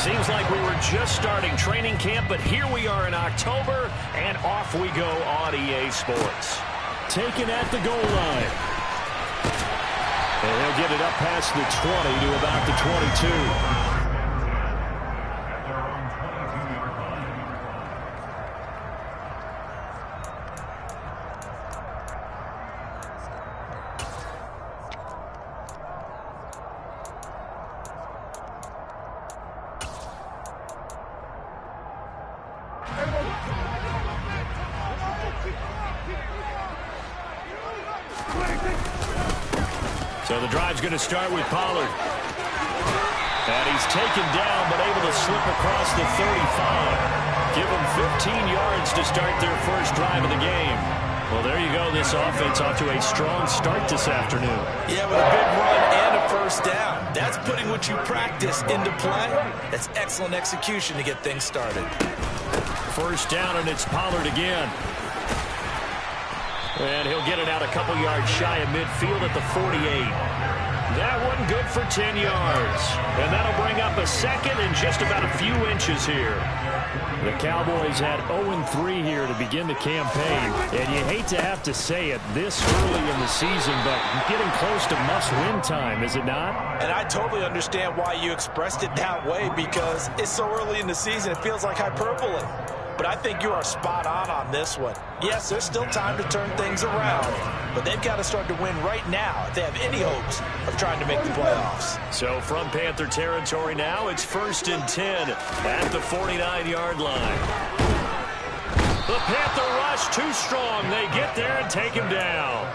Seems like we were just starting training camp, but here we are in October, and off we go on EA Sports. Taken at the goal line. And he'll get it up past the 20 to about the 22. So the drive's going to start with Pollard. And he's taken down, but able to slip across the 35. Give them 15 yards to start their first drive of the game. Well, there you go. This offense off to a strong start this afternoon. Yeah, with a big run and a first down. That's putting what you practice into play. That's excellent execution to get things started. First down, and it's Pollard again. And he'll get it out a couple yards shy of midfield at the 48. That one good for 10 yards. And that'll bring up a second and just about a few inches here. The Cowboys had 0-3 here to begin the campaign. And you hate to have to say it this early in the season, but getting close to must-win time, is it not? And I totally understand why you expressed it that way, because it's so early in the season, it feels like hyperbole. But I think you are spot on this one. Yes, there's still time to turn things around, but they've got to start to win right now if they have any hopes of trying to make the playoffs. So from Panther territory now, it's 1st and 10 at the 49-yard line. The Panther rush too strong. They get there and take him down.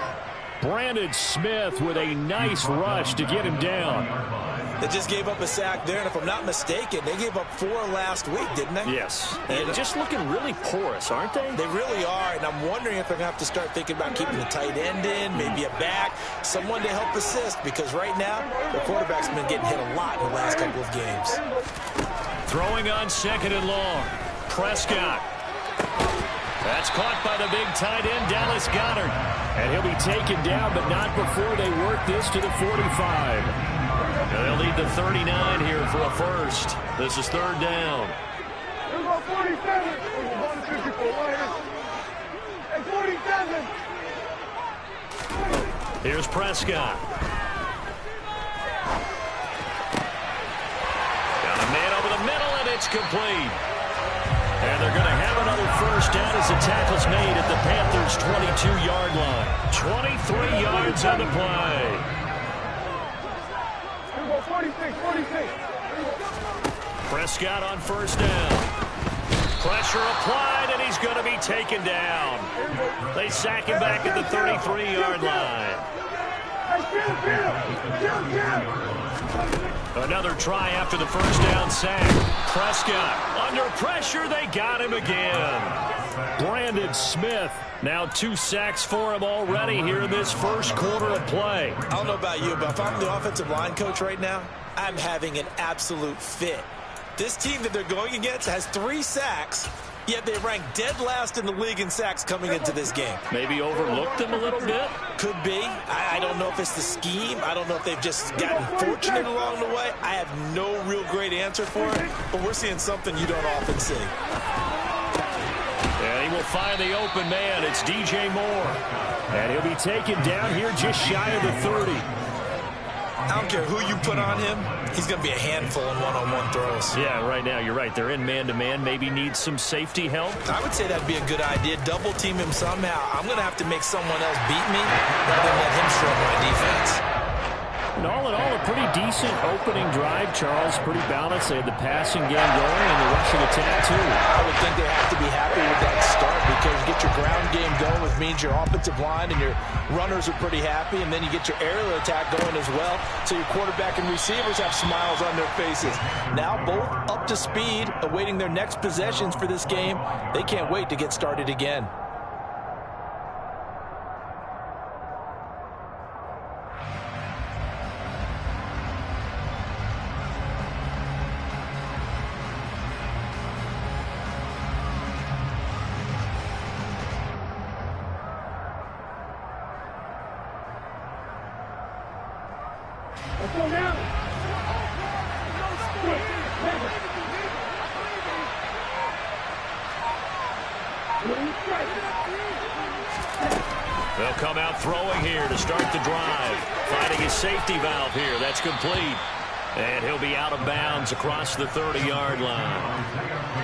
Brandon Smith with a nice rush to get him down. They just gave up a sack there, and if I'm not mistaken, they gave up 4 last week, didn't they? Yes. And just looking really porous, aren't they? They really are, and I'm wondering if they're going to have to start thinking about keeping the tight end in, maybe a back, someone to help assist, because right now, the quarterback's been getting hit a lot in the last couple of games. Throwing on 2nd and long. Prescott. That's caught by the big tight end, Dallas Goedert. And he'll be taken down, but not before they work this to the 45. They'll need the 39 here for a first. This is 3rd down. Here's Prescott. Got a man over the middle, and it's complete. And they're going to have another first down as the tackle's made at the Panthers' 22-yard line. 23 yards on the play. 46. Prescott on first down. Pressure applied, and he's going to be taken down. They sack him back at the 33-yard line. Another try after the first down sack. Prescott under pressure. They got him again. Brandon Smith. Now 2 sacks for him already here in this first quarter of play. I don't know about you, but if I'm the offensive line coach right now, I'm having an absolute fit. This team that they're going against has 3 sacks, yet they rank dead last in the league in sacks coming into this game. Maybe overlooked them a little bit? Could be. I don't know if it's the scheme. I don't know if they've just gotten fortunate along the way. I have no real great answer for it, but we're seeing something you don't often see. And he will find the open man. It's DJ Moore. And he'll be taken down here just shy of the 30. I don't care who you put on him. He's going to be a handful in one-on-one throws. Yeah, right now, you're right. They're in man-to-man. Maybe needs some safety help. I would say that'd be a good idea. Double team him somehow. I'm going to have to make someone else beat me rather than let him shred my defense. And all in all, a pretty decent opening drive, Charles. Pretty balanced. They had the passing game going and the rushing attack, too. I would think they have to be happy with that start because you get your ground game going, which means your offensive line and your runners are pretty happy, and then you get your aerial attack going as well, so your quarterback and receivers have smiles on their faces. Now both up to speed, awaiting their next possessions for this game. They can't wait to get started again. Let's go now. They'll come out throwing here to start the drive. Finding his safety valve here. That's complete. And he'll be out of bounds across the 30-yard line.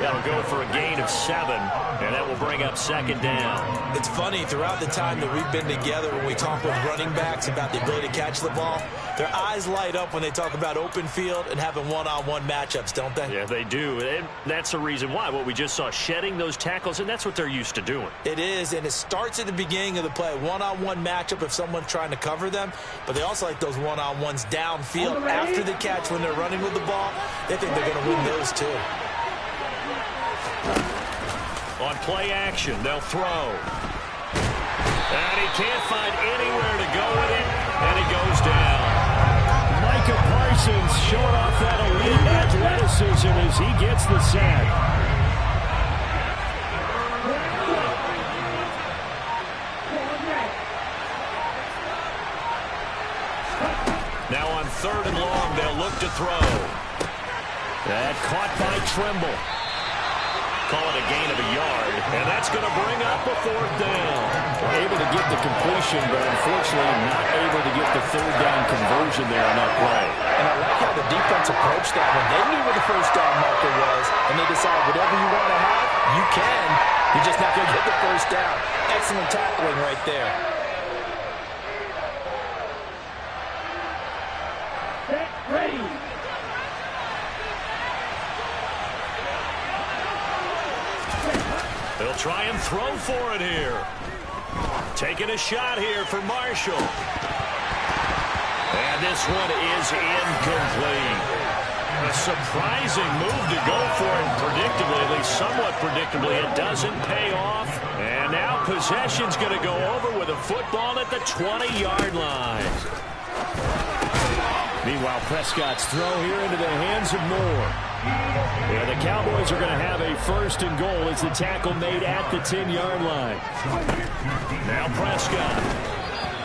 That'll go for a gain of 7, and that will bring up second down. It's funny, throughout the time that we've been together, when we talk with running backs about the ability to catch the ball, their eyes light up when they talk about open field and having one-on-one matchups, don't they? Yeah, they do. And that's the reason why. What we just saw, shedding those tackles, and that's what they're used to doing. It is, and it starts at the beginning of the play. One-on-one matchup if someone's trying to cover them, but they also like those one-on-ones downfield after the catch when they're running with the ball. They think they're going to win those too. On play action, they'll throw. And he can't find anywhere to go with it, and he goes down. Micah Parsons showing off that elite athleticism as he gets the sack. Now on 3rd and long, they'll look to throw. That caught by Trimble. Call it a gain of a yard, and that's going to bring up a 4th down. Able to get the completion, but unfortunately not able to get the 3rd down conversion there on that play. And I like how the defense approached that one. They knew where the 1st down marker was, and they decided whatever you want to have, you can. You're just not going to get the 1st down. Excellent tackling right there. Ready. They'll try and throw for it here. Taking a shot here for Marshall. And this one is incomplete. A surprising move to go for it predictably, at least somewhat predictably. It doesn't pay off. And now possession's going to go over with a football at the 20-yard line. Meanwhile, Prescott's throw here into the hands of Moore. Yeah, the Cowboys are going to have a 1st and goal as the tackle made at the 10-yard line. Now Prescott.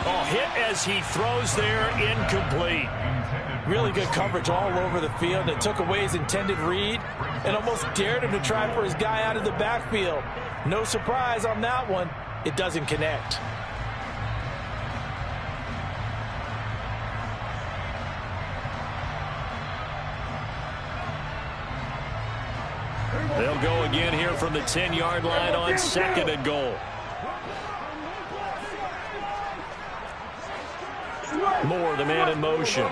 Oh, hit as he throws there, incomplete. Really good coverage all over the field. It took away his intended read and almost dared him to try for his guy out of the backfield. No surprise on that one. It doesn't connect. They'll go again here from the 10-yard line on 2nd and goal. Moore, the man in motion.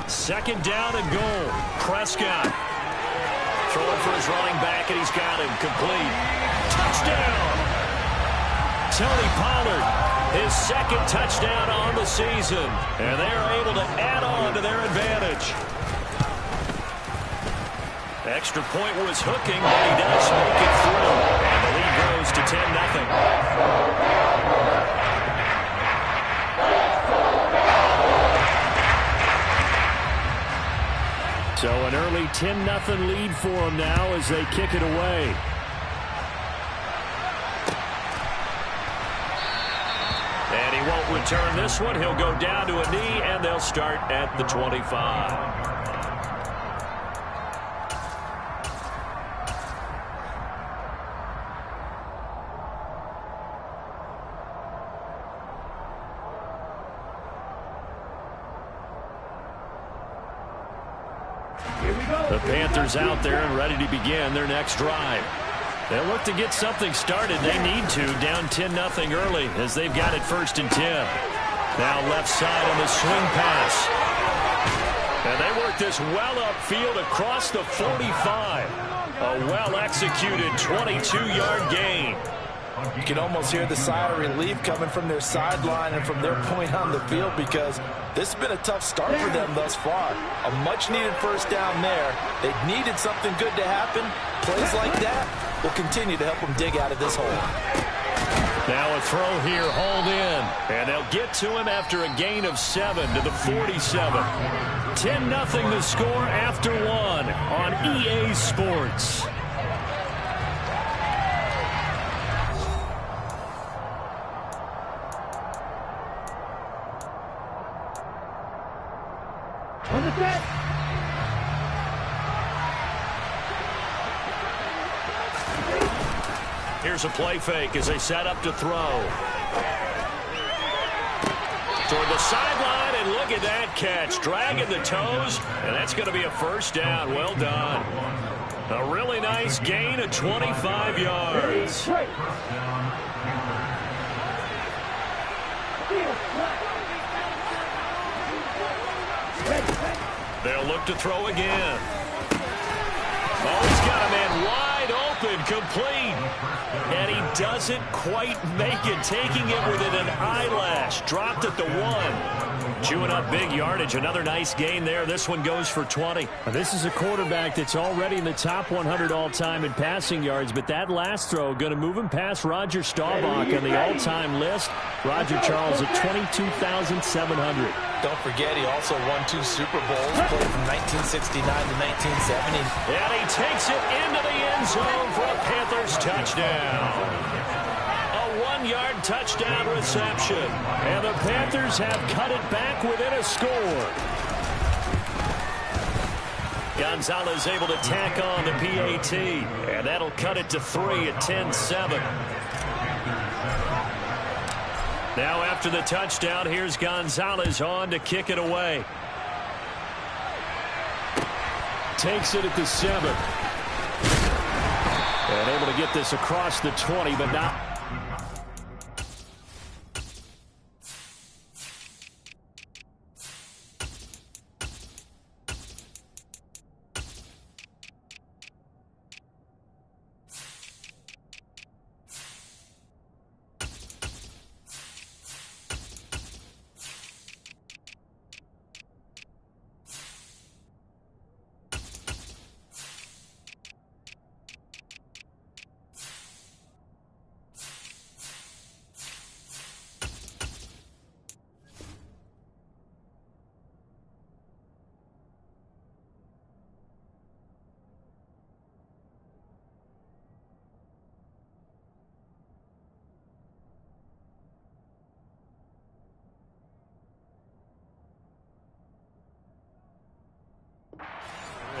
Second down and goal. Prescott throwing for his running back, and he's got him complete. Touchdown! Tony Pollard. His 2nd touchdown on the season. And they are able to add on to their advantage. Extra point was hooking, but he does make it through. And the lead grows to 10-0. So an early 10-0 lead for them now as they kick it away. And he won't return this one. He'll go down to a knee, and they'll start at the 25. The Panthers out there and ready to begin their next drive. They'll look to get something started. They need to, down 10-0 early as they've got it 1st and 10. Now left side on the swing pass. And they work this well upfield across the 45. A well-executed 22-yard gain. You can almost hear the sigh of relief coming from their sideline and from their point on the field because this has been a tough start for them thus far. A much-needed 1st down there. They needed something good to happen. Plays like that will continue to help them dig out of this hole. Now a throw here, hauled in. And they'll get to him after a gain of 7 to the 47. 10-0 the score after 1 on EA Sports. Here's a play fake as they set up to throw. Toward the sideline, and look at that catch. Dragging the toes, and that's going to be a first down. Well done. A really nice gain of 25 yards. They'll look to throw again. Oh, he's got a man wide open, complete. And he doesn't quite make it, taking it within an eyelash. Dropped at the 1. Chewing up big yardage. Another nice gain there. This one goes for 20. This is a quarterback that's already in the top 100 all-time in passing yards, but that last throw going to move him past Roger Staubach on the all-time list. Roger Charles at 22,700. Don't forget, he also won 2 Super Bowls, played from 1969 to 1970. And he takes it into the end zone for a Panthers touchdown. A 1-yard touchdown reception. And the Panthers have cut it back within a score. Gonzalez able to tack on the PAT. And that'll cut it to 3 at 10-7. Now after the touchdown, here's Gonzalez on to kick it away. Takes it at the 7. And able to get this across the 20, but not.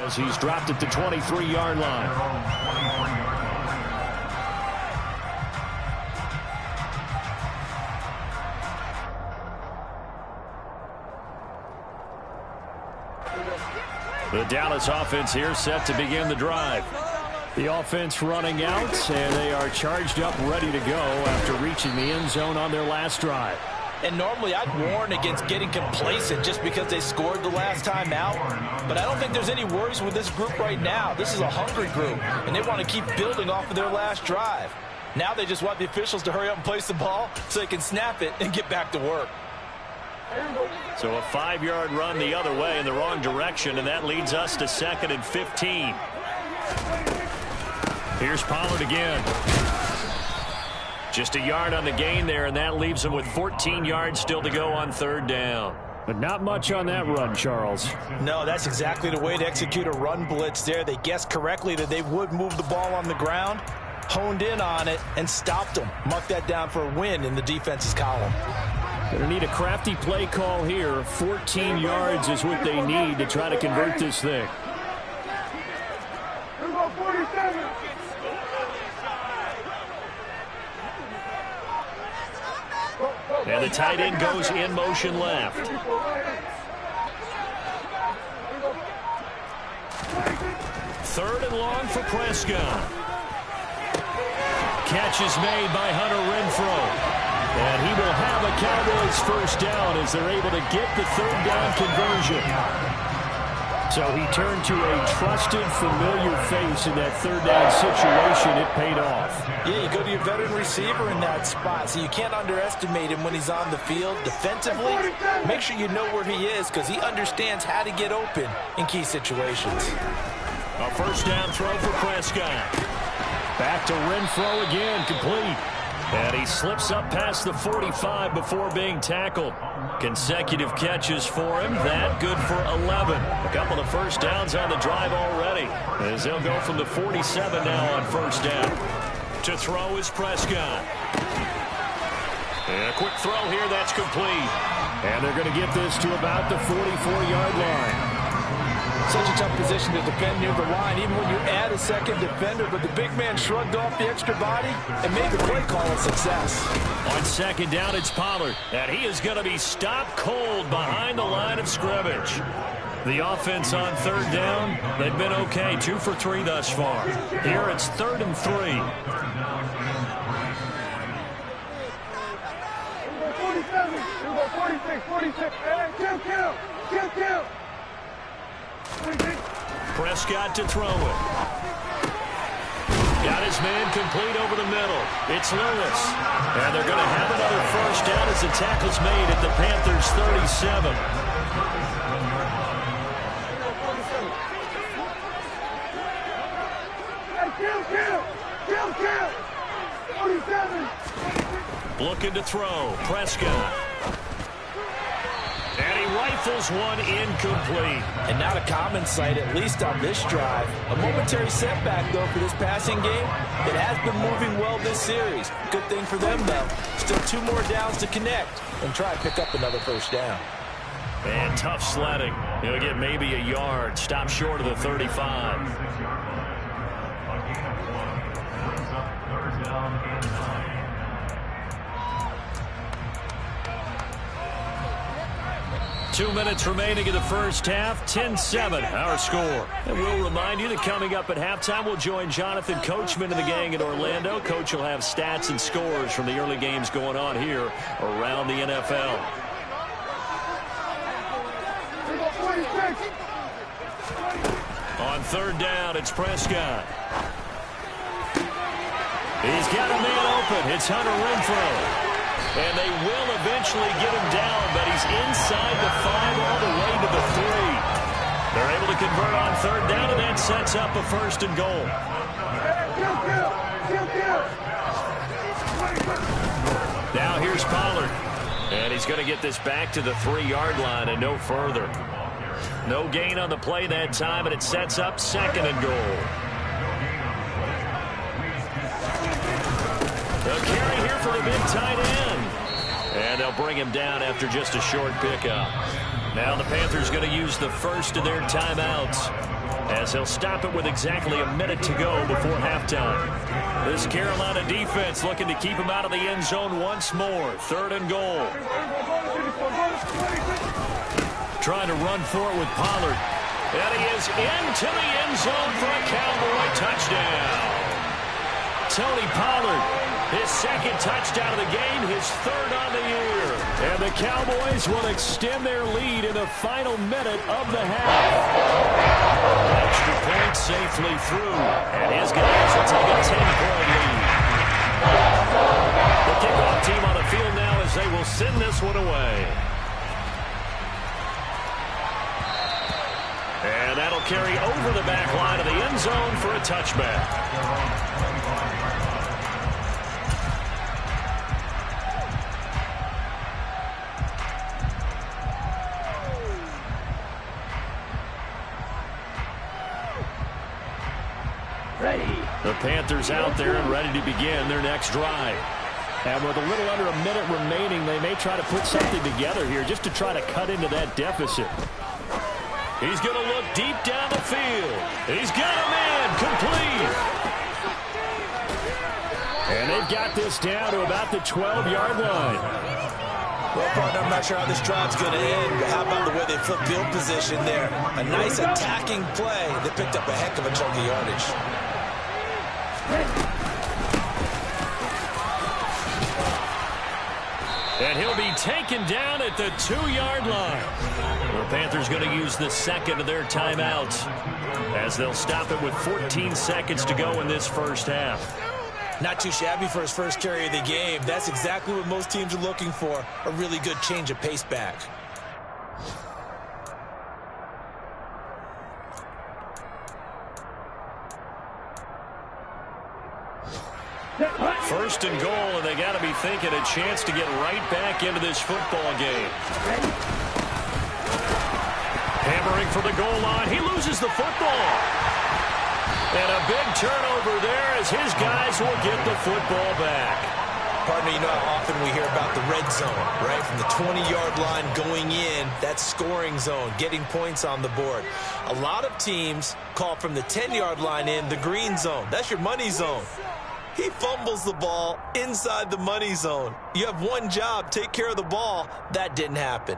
As he's dropped at the 23-yard line. The Dallas offense here set to begin the drive. The offense running out, and they are charged up, ready to go after reaching the end zone on their last drive. And normally I'd warn against getting complacent just because they scored the last time out. But I don't think there's any worries with this group right now. This is a hungry group, and they want to keep building off of their last drive. Now they just want the officials to hurry up and place the ball so they can snap it and get back to work. So a 5-yard run the other way in the wrong direction, and that leads us to 2nd and 15. Here's Pollard again. Just a yard on the gain there, and that leaves him with 14 yards still to go on 3rd down. But not much on that run, Charles. No, that's exactly the way to execute a run blitz there. They guessed correctly that they would move the ball on the ground, honed in on it, and stopped them. Mark that down for a win in the defense's column. Going to need a crafty play call here. 14 yards is what they need to try to convert this thing. And the tight end goes in motion left. 3rd and long for Prescott. Catch is made by Hunter Renfrow. And he will have a Cowboys first down as they're able to get the 3rd down conversion. So he turned to a trusted, familiar face in that 3rd down situation. It paid off. Yeah, you go to your veteran receiver in that spot, so you can't underestimate him when he's on the field. Defensively, make sure you know where he is because he understands how to get open in key situations. A first down throw for Prescott. Back to Renfrow again, complete. And he slips up past the 45 before being tackled. Consecutive catches for him. That good for 11. A couple of first downs on the drive already, as they'll go from the 47 now on first down. To throw is Prescott. And a quick throw here. That's complete. And they're going to get this to about the 44-yard line. Such a tough position to defend near the line, even when you add a second defender. But the big man shrugged off the extra body and made the play call a success. On second down, it's Pollard. And he is going to be stopped cold behind the line of scrimmage. The offense on third down, they've been okay. 2 for 3 thus far. Here it's 3rd and 3. 46. Hey, kill. Prescott to throw it. Got his man complete over the middle. It's Lewis. And they're going to have another first down as the tackle's made at the Panthers' 37. Kill. 47. Looking to throw. Prescott. And he rifles one incomplete. And not a common sight, at least on this drive. A momentary setback, though, for this passing game. It has been moving well this series. Good thing for them, though. Still 2 more downs to connect and try and pick up another first down. And tough sledding. He'll get maybe a yard. Stop short of the 35. 2 minutes remaining in the first half. 10-7 our score. And we'll remind you that coming up at halftime, we'll join Jonathan Coachman and the gang in Orlando. Coach will have stats and scores from the early games going on here around the NFL. On third down, it's Prescott. He's got a man open. It's Hunter Renfrow. And they will eventually get him down, but he's inside the 5 all the way to the 3. They're able to convert on third down, and that sets up a 1st and goal. Now here's Pollard. And he's going to get this back to the 3-yard line and no further. No gain on the play that time, and it sets up 2nd and goal. The carry here for the big tight end. And they'll bring him down after just a short pickup. Now the Panthers going to use the first of their timeouts as they'll stop it with exactly a minute to go before halftime. This Carolina defense looking to keep him out of the end zone once more. 3rd and goal. Trying to run for it with Pollard. And he is into the end zone for a Cowboy touchdown. Tony Pollard. His 2nd touchdown of the game, his 3rd on the year. And the Cowboys will extend their lead in the final minute of the half. Extra point safely through. And his guys will take a 10-point lead. The kickoff team on the field now as they will send this one away. And that'll carry over the back line of the end zone for a touchback. The Panthers out there and ready to begin their next drive. And with a little under a minute remaining, they may try to put something together here just to try to cut into that deficit. He's going to look deep down the field. He's got a man complete. And they've got this down to about the 12-yard line. Well, partner, I'm not sure how this drive's going to end, but how about the way they flip field position there? A nice attacking play that picked up a heck of a chunk of yardage. And he'll be taken down at the 2-yard line. The Panthers going to use the 2nd of their timeouts as they'll stop it with 14 seconds to go in this first half. Not too shabby for his first carry of the game. That's exactly what most teams are looking for, a really good change of pace back. First and goal, and they got to be thinking a chance to get right back into this football game. Hammering for the goal line. He loses the football. And a big turnover there as his guys will get the football back. Partner, you know how often we hear about the red zone, right? From the 20-yard line going in, that scoring zone, getting points on the board. A lot of teams call from the 10-yard line in the green zone. That's your money zone. He fumbles the ball inside the money zone. You have one job, take care of the ball. That didn't happen.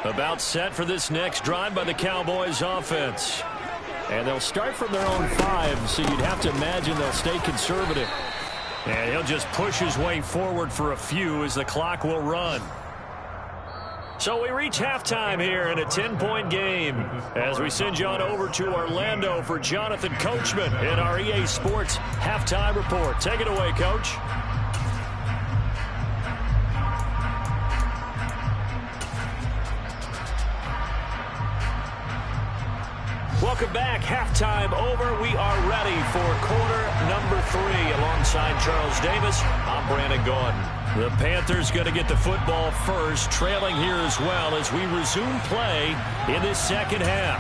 About set for this next drive by the Cowboys offense. And they'll start from their own 5, so you'd have to imagine they'll stay conservative. And he'll just push his way forward for a few as the clock will run. So we reach halftime here in a 10-point game as we send you on over to Orlando for Jonathan Coachman in our EA Sports Halftime Report. Take it away, Coach. Welcome back. Halftime over. We are ready for quarter number 3. Alongside Charles Davis, I'm Brandon Gordon. The Panthers going to get the football first, trailing here as well as we resume play in this second half.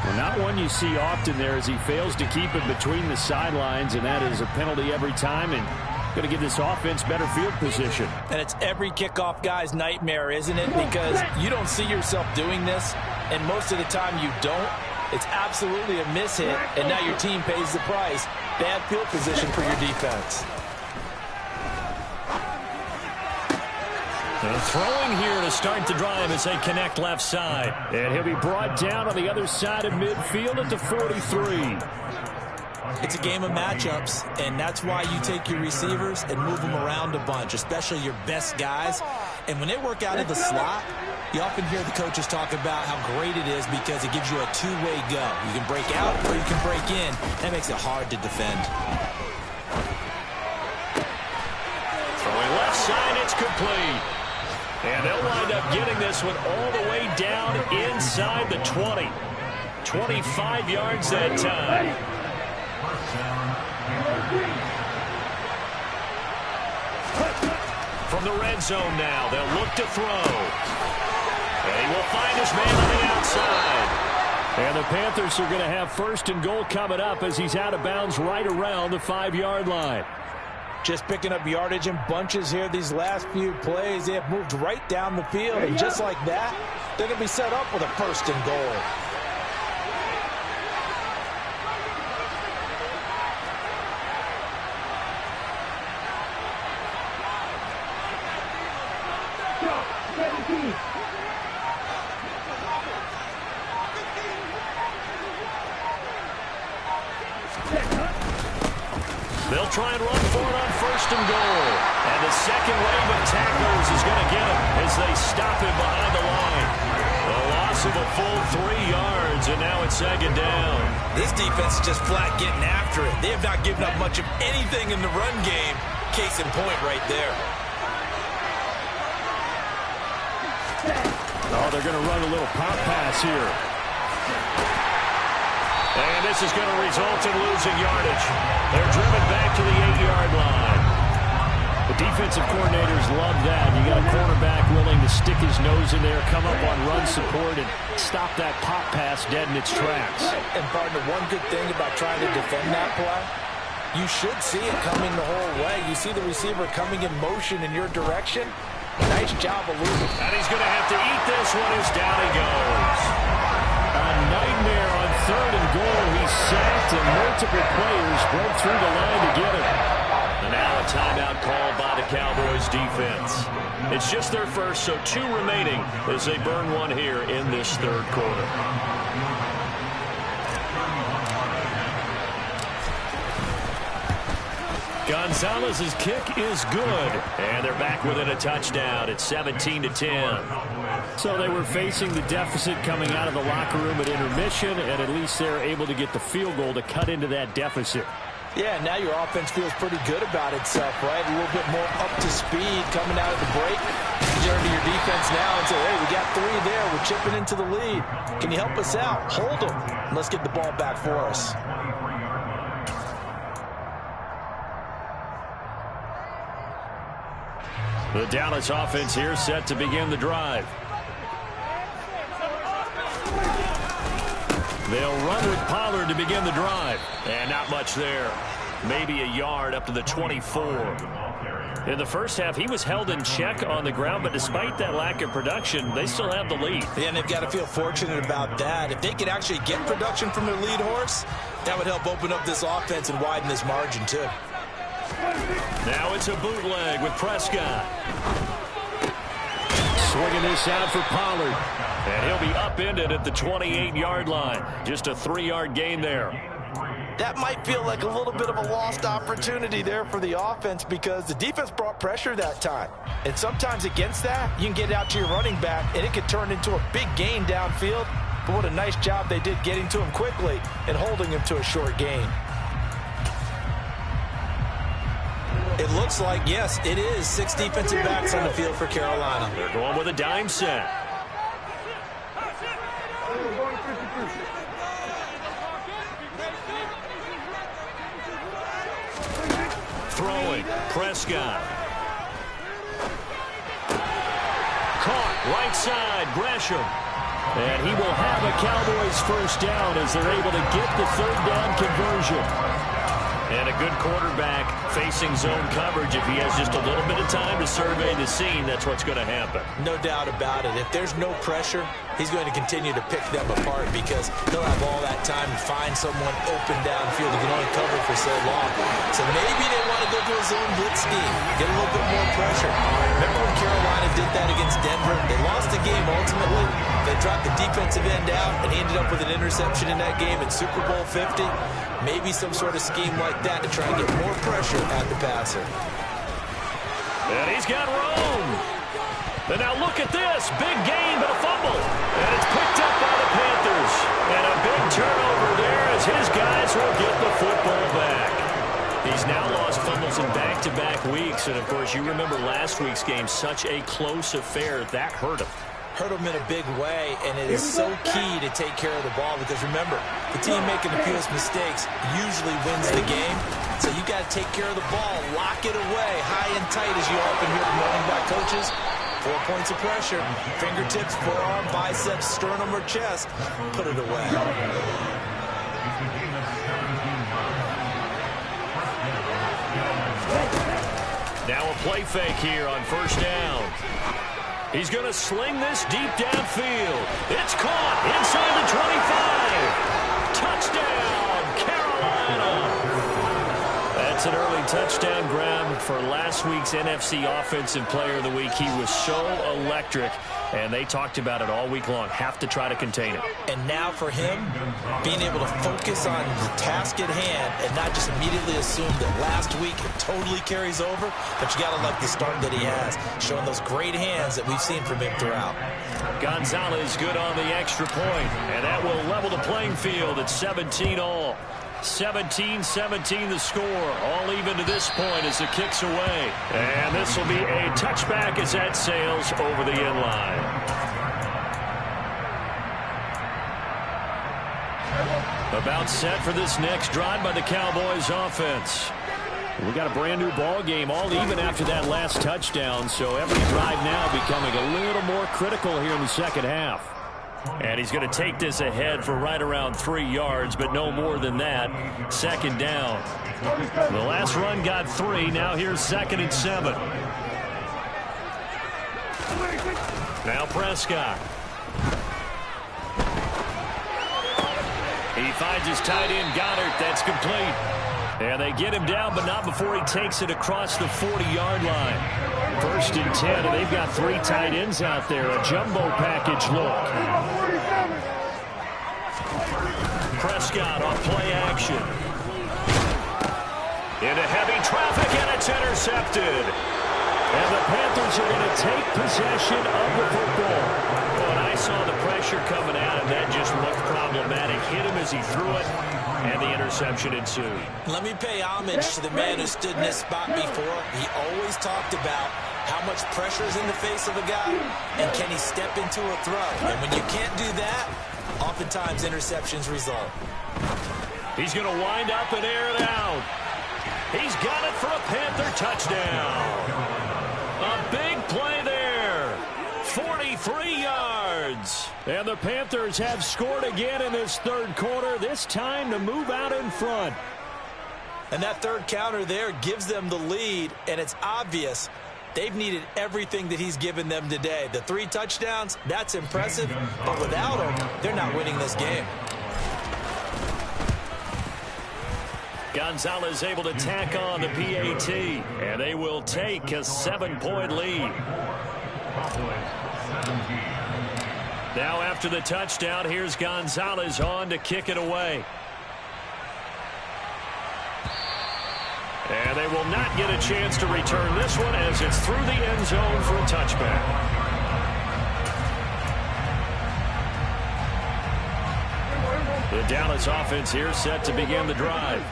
Well, not one you see often there as he fails to keep it between the sidelines, and that is a penalty every time, and going to give this offense better field position. And it's every kickoff guy's nightmare, isn't it? Because you don't see yourself doing this, and most of the time you don't. It's absolutely a mishit, and now your team pays the price. Bad field position for your defense. And throwing here to start the drive as they connect left side. And he'll be brought down on the other side of midfield at the 43. It's a game of matchups, and that's why you take your receivers and move them around a bunch, especially your best guys. And when they work out of the slot, you often hear the coaches talk about how great it is because it gives you a two-way go. You can break out or you can break in. That makes it hard to defend. Throwing left side, it's complete. And they'll wind up getting this one all the way down inside the 20. 25 yards that time. From the red zone now, they'll look to throw. And he will find his man on the outside. And the Panthers are going to have first and goal coming up as he's out of bounds right around the 5-yard line. Just picking up yardage in bunches here these last few plays. They have moved right down the field, and just like that, they're going to be set up with a first and goal. They'll try and run for it on first and goal. And the second wave of tacklers is going to get him as they stop him behind the line. A loss of a full 3 yards, and now it's second down. This defense is just flat getting after it. They have not given up much of anything in the run game. Case in point right there. Oh, they're going to run a little pop pass here. And this is going to result in losing yardage. They're driven back to the 8-yard line. The defensive coordinators love that. You got a quarterback willing to stick his nose in there, come up on run support, and stop that pop pass dead in its tracks. And, partner, one good thing about trying to defend that play, you should see it coming the whole way. You see the receiver coming in motion in your direction. Nice job of losing. And he's going to have to eat this one as down he goes. A nightmare on third and goal. He's sacked, and multiple players broke through the line to get him. And now a timeout called by the Cowboys defense. It's just their first, so 2 remaining as they burn one here in this third quarter. Gonzalez's kick is good, and they're back within a touchdown. It's 17-10. So they were facing the deficit coming out of the locker room at intermission, and at least they're able to get the field goal to cut into that deficit. Yeah, now your offense feels pretty good about itself, right? A little bit more up to speed coming out of the break. You turn to your defense now and say, hey, we got 3 there. We're chipping into the lead. Can you help us out? Hold them. Let's get the ball back for us. The Dallas offense here set to begin the drive. They'll run with Pollard to begin the drive. And not much there. Maybe a yard up to the 24. In the first half, he was held in check on the ground, but despite that lack of production, they still have the lead. Yeah, and they've got to feel fortunate about that. If they could actually get production from their lead horse, that would help open up this offense and widen this margin, too. Now it's a bootleg with Prescott. Swinging this out for Pollard. And he'll be upended at the 28-yard line. Just a 3-yard gain there. That might feel like a little bit of a lost opportunity there for the offense because the defense brought pressure that time. And sometimes against that, you can get out to your running back, and it could turn into a big gain downfield. But what a nice job they did getting to him quickly and holding him to a short gain. It looks like, yes, it is 6 defensive backs on the field for Carolina. They're going with a dime set. Throwing, Prescott. Caught, right side, Gresham. And he will have a Cowboys first down as they're able to get the 3rd down conversion. And a good quarterback facing zone coverage. If he has just a little bit of time to survey the scene, that's what's going to happen. No doubt about it. If there's no pressure, he's going to continue to pick them apart because he'll have all that time to find someone open downfield. He can only cover for so long. So maybe they want to go to a zone blitz scheme, get a little bit more pressure. Remember when Carolina did that against Denver? They lost the game ultimately. They dropped the defensive end out, and he ended up with an interception in that game in Super Bowl 50. Maybe some sort of scheme like that to try and get more pressure at the passer. And he's got room. And now look at this. Big gain, but a fumble. And it's picked up by the Panthers. And a big turnover there as his guys will get the football back. He's now lost fumbles in back-to-back weeks. And, of course, you remember last week's game, such a close affair. That hurt him. Hurt him in a big way, and it is so key to take care of the ball because, remember, the team making the fewest mistakes usually wins the game. So you got to take care of the ball, lock it away, high and tight, as you often hear from running back coaches. 4 points of pressure, fingertips, forearm, biceps, sternum, or chest. Put it away. Now a play fake here on first down. He's going to sling this deep downfield. It's caught inside the 25. Touchdown, Carolina. That's an early touchdown grab for last week's NFC Offensive Player of the Week. He was so electric, and they talked about it all week long. Have to try to contain it. And now for him, being able to focus on the task at hand and not just immediately assume that last week it totally carries over, but you got to like the start that he has, showing those great hands that we've seen from him throughout. Gonzalez good on the extra point, and that will level the playing field at 17 all. 17-17 the score, all even to this point as the kick's away. And this will be a touchback as that sails over the end line. About set for this next drive by the Cowboys offense. We got a brand new ball game, all even after that last touchdown, so every drive now becoming a little more critical here in the second half. And he's going to take this ahead for right around 3 yards, but no more than that. Second down. The last run got 3. Now here's 2nd and 7. Now Prescott. He finds his tight end, Goddard. That's complete. And they get him down, but not before he takes it across the 40-yard line. 1st and 10, and they've got 3 tight ends out there. A jumbo package look. Prescott on play action. Into heavy traffic, and it's intercepted. And the Panthers are going to take possession of the football. When I saw the pressure coming at him, that just looked problematic. Hit him as he threw it, and the interception ensued. Let me pay homage to the man who stood in this spot before. He always talked about how much pressure is in the face of a guy, and can he step into a throw. And when you can't do that, oftentimes interceptions result. He's going to wind up and air it out. He's got it for a Panther touchdown. A big play there. 43 yards. yards. And the Panthers have scored again in this third quarter, this time to move out in front. And that third counter there gives them the lead, and it's obvious they've needed everything that he's given them today. The 3 touchdowns, that's impressive, but without him, they're not winning this game. Gonzalez able to tack on the PAT, and they will take a 7-point lead. Now after the touchdown, here's Gonzalez on to kick it away. And they will not get a chance to return this one as it's through the end zone for a touchback. The Dallas offense here set to begin the drive.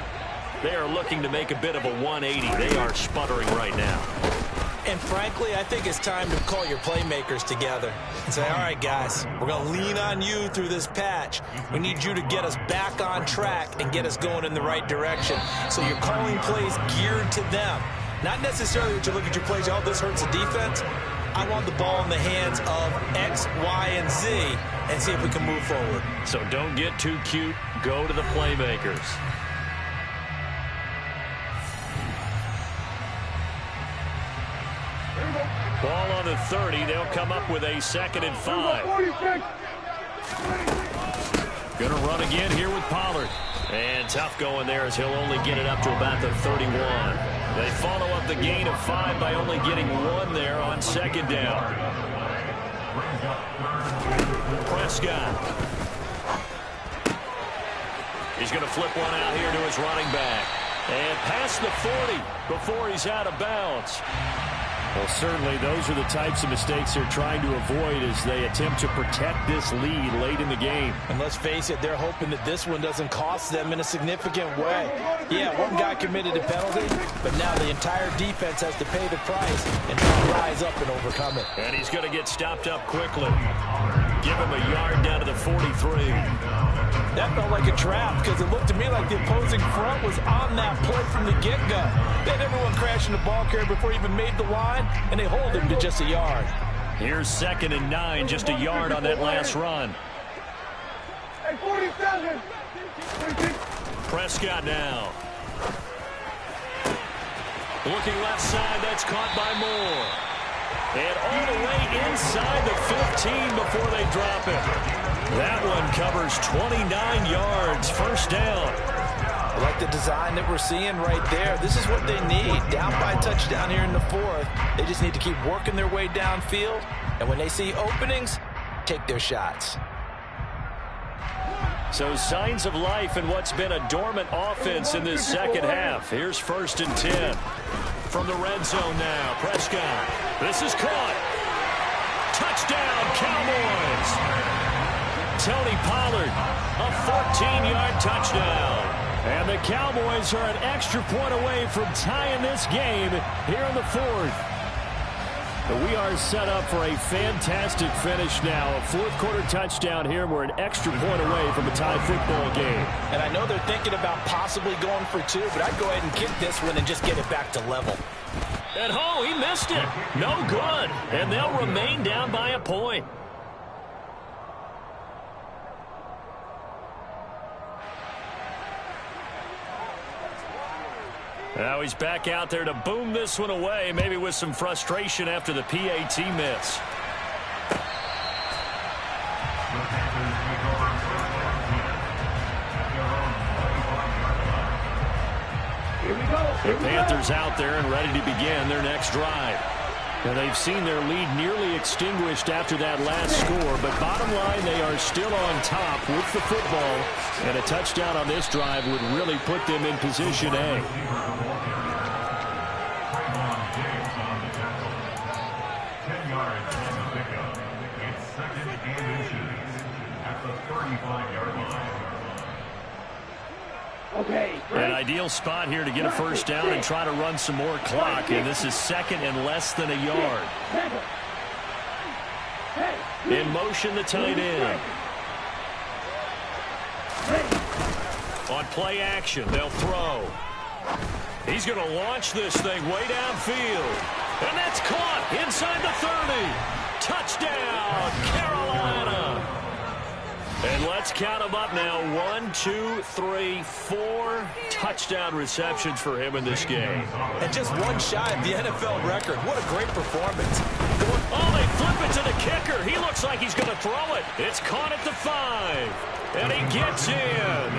They are looking to make a bit of a 180. They are sputtering right now. And frankly, I think it's time to call your playmakers together and say, all right, guys, we're going to lean on you through this patch. We need you to get us back on track and get us going in the right direction. So you're calling plays geared to them. Not necessarily that you look at your plays, oh, this hurts the defense. I want the ball in the hands of X, Y, and Z and see if we can move forward. So don't get too cute. Go to the playmakers. Ball on the 30. They'll come up with a 2nd and 5. Going to run again here with Pollard. And tough going there as he'll only get it up to about the 31. They follow up the gain of 5 by only getting 1 there on 2nd down. Prescott. He's going to flip one out here to his running back. And past the 40 before he's out of bounds. Well, certainly those are the types of mistakes they're trying to avoid as they attempt to protect this lead late in the game. And let's face it, they're hoping that this one doesn't cost them in a significant way. Yeah, one guy committed a penalty, but now the entire defense has to pay the price and try to rise up and overcome it. And he's going to get stopped up quickly. Give him a yard down to the 43. That felt like a trap because it looked to me like the opposing front was on that play from the get-go. They had everyone crashing the ball carrier before he even made the line, and they hold him to just a yard. Here's 2nd and 9, just a yard on that last run. Hey, 47. Prescott now. Looking left side, that's caught by Moore. And all the way inside the 15 before they drop it. That one covers 29 yards, 1st down. I like the design that we're seeing right there. This is what they need. Down by a touchdown here in the 4th. They just need to keep working their way downfield. And when they see openings, take their shots. So signs of life in what's been a dormant offense in this 2nd half. Here's 1st and 10. From the red zone now, Prescott. This is caught. Touchdown, Cowboys. Tony Pollard, a 14-yard touchdown. And the Cowboys are an extra point away from tying this game here in the 4th. But we are set up for a fantastic finish now. A 4th quarter touchdown here, and we're an extra point away from a tie football game. And I know they're thinking about possibly going for 2, but I'd go ahead and kick this one and just get it back to level. And he missed it. No good. And they'll remain down by a point. Now he's back out there to boom this one away, maybe with some frustration after the PAT miss. The Panthers out there and ready to begin their next drive. Now they've seen their lead nearly extinguished after that last score, but bottom line, they are still on top with the football, and a touchdown on this drive would really put them in position A. An ideal spot here to get a 1st down and try to run some more clock, and this is 2nd and less than a yard. In motion, the tight end. On play action, they'll throw. He's going to launch this thing way downfield. And that's caught inside the 30. Touchdown, Carolina. And let's count them up now. 1, 2, 3, 4 touchdown receptions for him in this game. And just one shy of the NFL record. What a great performance. Oh, they flip it to the kicker. He looks like he's going to throw it. It's caught at the 5. And he gets in.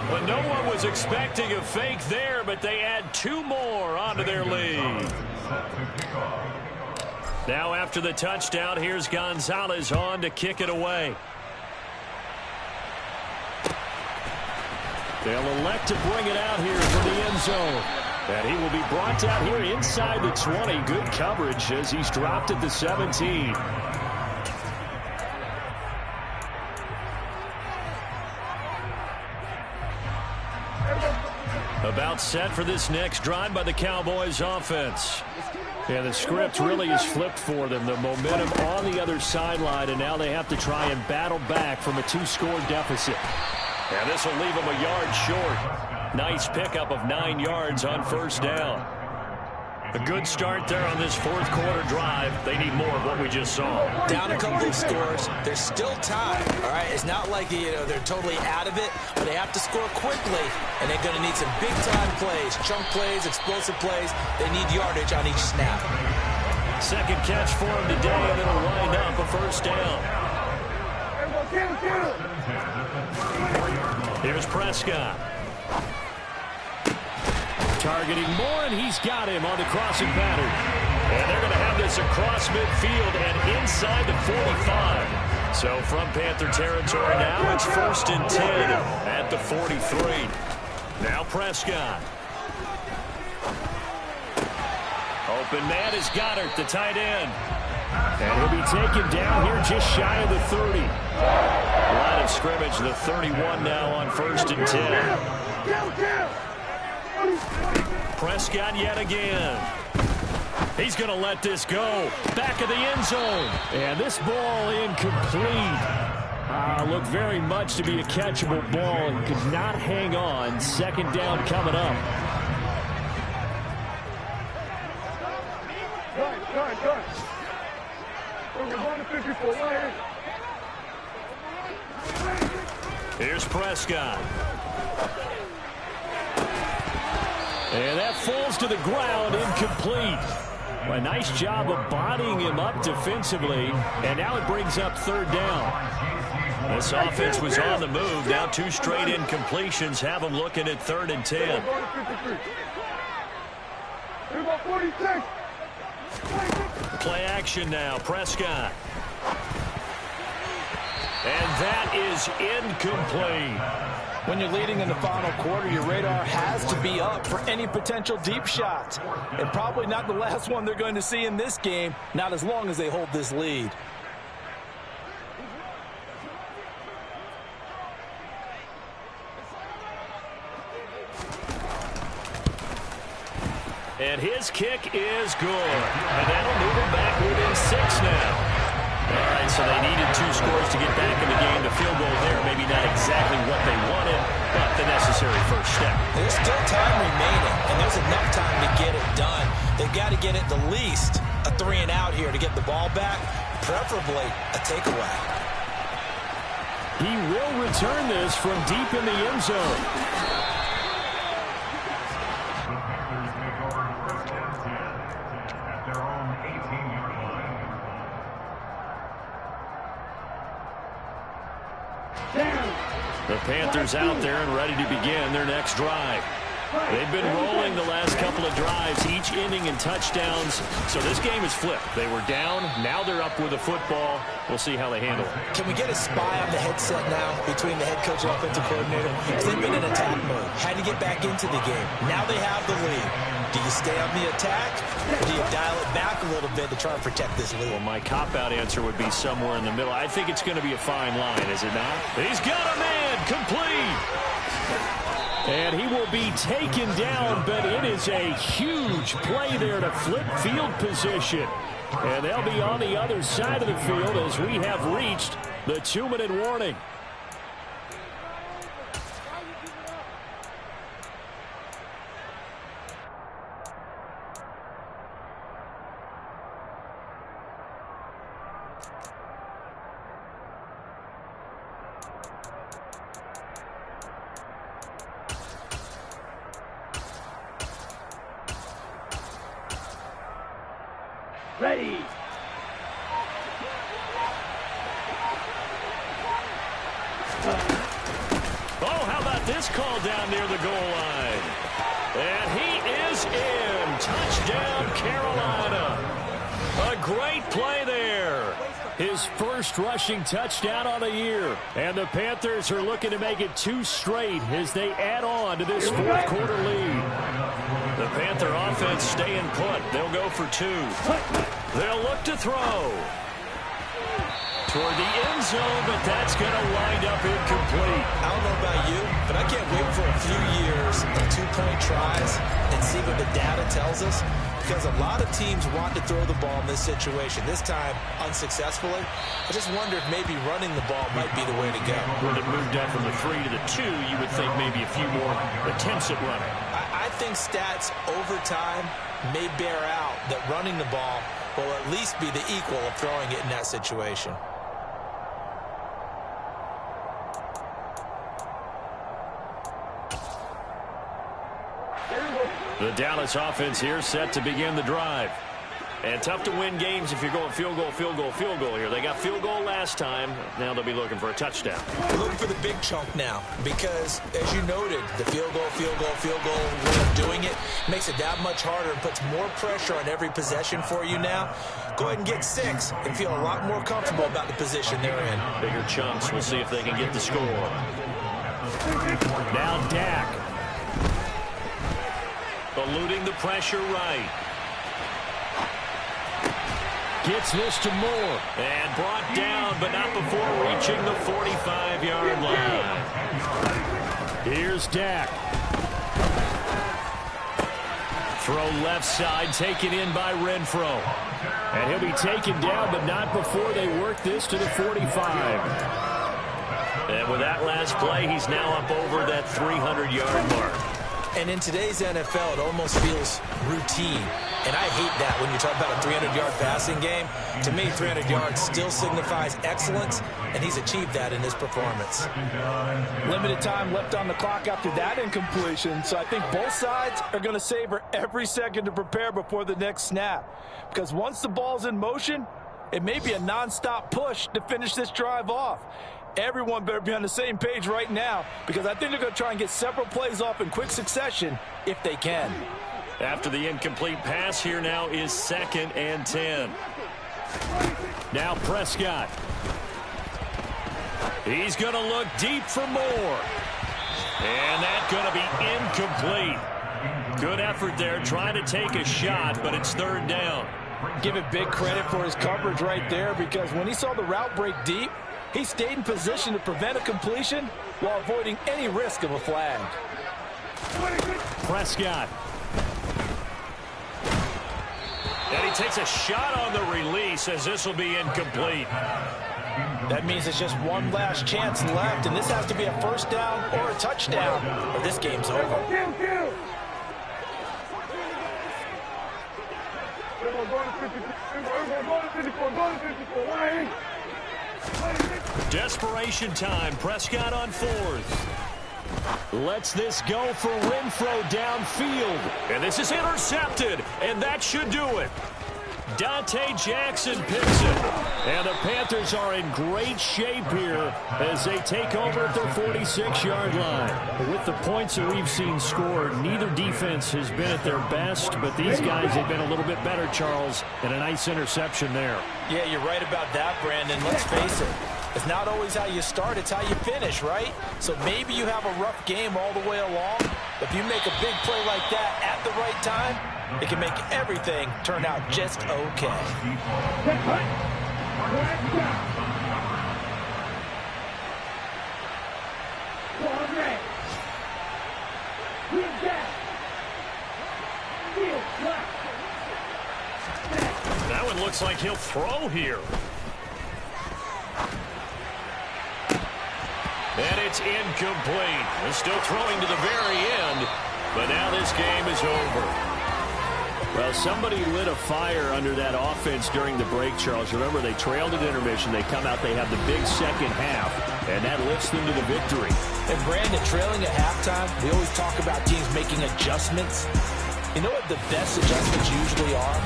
But no one was expecting a fake there, but they add 2 more onto their lead. Now after the touchdown, here's Gonzalez on to kick it away. They'll elect to bring it out here for the end zone. And he will be brought out here inside the 20. Good coverage as he's dropped at the 17. About set for this next drive by the Cowboys offense. Yeah, the script really is flipped for them. The momentum on the other sideline, and now they have to try and battle back from a 2-score deficit. And this will leave them a yard short. Nice pickup of 9 yards on first down. A good start there on this fourth quarter drive. They need more of what we just saw. Down a couple of scores. There's still time. All right, it's not like they're totally out of it, but they have to score quickly, and they're going to need some big-time plays, chunk plays, explosive plays. They need yardage on each snap. Second catch for him today, and it'll wind up a first down. Here's Prescott. Targeting Moore, and he's got him on the crossing pattern. And they're going to have this across midfield and inside the 45. So from Panther territory now, it's 1st and 10 at the 43. Now Prescott. Open man is Goddard, the tight end. And he'll be taken down here just shy of the 30. Line of scrimmage, the 31 now on 1st and 10. Prescott yet again. He's going to let this go. Back of the end zone. And this ball incomplete. Looked very much to be a catchable ball and could not hang on. Second down coming up. Here's Prescott. And that falls to the ground, incomplete. A nice job of bodying him up defensively, and now it brings up 3rd down. This offense was on the move. Now 2 straight incompletions have them looking at 3rd and 10. Play action now, Prescott. And that is incomplete. When you're leading in the final quarter, your radar has to be up for any potential deep shots. And probably not the last one they're going to see in this game, not as long as they hold this lead. And his kick is good. And that'll move him back within 6 now. All right, so they needed 2 scores to get back in the game. The field goal there, maybe not exactly what they wanted, but the necessary first step. There's still time remaining, and there's enough time to get it done. They've got to get at the least a 3 and out here to get the ball back, preferably a takeaway. He will return this from deep in the end zone. The Panthers out there and ready to begin their next drive. They've been rolling the last couple of drives, each inning in touchdowns. So this game is flipped. They were down. Now they're up with a football. We'll see how they handle it. Can we get a spy on the headset now between the head coach and offensive coordinator? Because they've been in attack mode. Had to get back into the game. Now they have the lead. Do you stay on the attack, or do you dial it back a little bit to try and protect this lead? Well, my cop-out answer would be somewhere in the middle. I think it's going to be a fine line, is it not? He's got a man, complete. And he will be taken down, but it is a huge play there to flip field position. And they'll be on the other side of the field as we have reached the 2-minute warning. Ready. Oh, how about this call down near the goal line? And he is in. Touchdown, Carolina. A great play there. His first rushing touchdown on the year. And the Panthers are looking to make it 2 straight as they add on to this fourth quarter lead. The Panther offense staying put. They'll go for 2. They'll look to throw. Toward the end zone, but that's going to wind up incomplete. I don't know about you, but I can't wait for a few years of 2-point tries and see what the data tells us, because a lot of teams want to throw the ball in this situation. This time, unsuccessfully. I just wonder if maybe running the ball might be the way to go. When it moved up from the 3 to the 2, you would think maybe a few more attempts at running. I think stats over time may bear out that running the ball will at least be the equal of throwing it in that situation. The Dallas offense here set to begin the drive. And tough to win games if you're going field goal, field goal, field goal here. They got field goal last time. Now they'll be looking for a touchdown. We're looking for the big chunk now because, as you noted, the field goal way of doing it makes it that much harder and puts more pressure on every possession for you now. Go ahead and get 6 and feel a lot more comfortable about the position they're in. Bigger chunks. We'll see if they can get the score. Now Dak. Eluding the pressure right. Gets this to Moore. And brought down, but not before reaching the 45-yard line. Here's Dak. Throw left side, taken in by Renfro. And he'll be taken down, but not before they work this to the 45. And with that last play, he's now up over that 300-yard mark. And in today's NFL, it almost feels routine. And I hate that when you talk about a 300-yard passing game. To me, 300 yards still signifies excellence, and he's achieved that in his performance. Limited time left on the clock after that incompletion, so I think both sides are going to savor every second to prepare before the next snap. Because once the ball's in motion, it may be a nonstop push to finish this drive off. Everyone better be on the same page right now because I think they're going to try and get several plays off in quick succession if they can. After the incomplete pass, here now is 2nd and 10. Now Prescott. He's going to look deep for more. And that's going to be incomplete. Good effort there trying to take a shot, but it's 3rd down. Give it big credit for his coverage right there because when he saw the route break deep, he stayed in position to prevent a completion while avoiding any risk of a flag. Prescott. And he takes a shot on the release as this will be incomplete. That means it's just one last chance left, and this has to be a 1st down or a touchdown, or this game's over. Desperation time. Prescott on 4th. Lets this go for Renfro downfield. And this is intercepted, and that should do it. Dante Jackson picks it. And the Panthers are in great shape here as they take over at their 46-yard line. With the points that we've seen scored, neither defense has been at their best, but these guys have been a little bit better, Charles, and a nice interception there. Yeah, you're right about that, Brandon. Let's face it. It's not always how you start, it's how you finish, right? So maybe you have a rough game all the way along. But if you make a big play like that at the right time, it can make everything turn out just okay. That one looks like he'll throw here. And it's incomplete. They're still throwing to the very end, but now this game is over. Well, somebody lit a fire under that offense during the break, Charles. Remember, they trailed at intermission. They come out, they have the big second half, and that lifts them to the victory. And Brandon, trailing at halftime, we always talk about teams making adjustments. You know what the best adjustments usually are?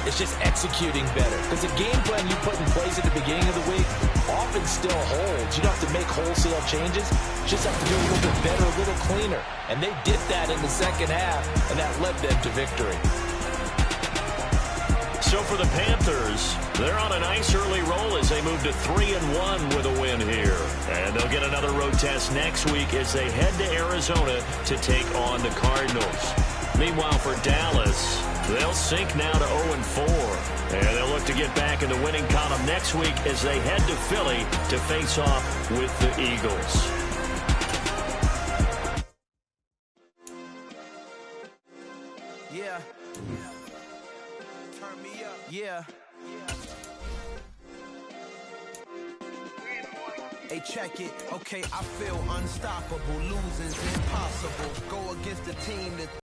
It's just executing better. Because the game plan you put in place at the beginning of the week often still holds. You don't have to make wholesale changes. You just have to do a little bit better, a little cleaner. And they did that in the second half, and that led them to victory. So for the Panthers, they're on a nice early roll as they move to 3-1 with a win here. And they'll get another road test next week as they head to Arizona to take on the Cardinals. Meanwhile, for Dallas, they'll sink now to 0-4. And they'll look to get back in the winning column next week as they head to Philly to face off with the Eagles. Yeah. Turn me up. Yeah. Hey, check it. Okay, I feel unstoppable. Losing's impossible. Go against the team that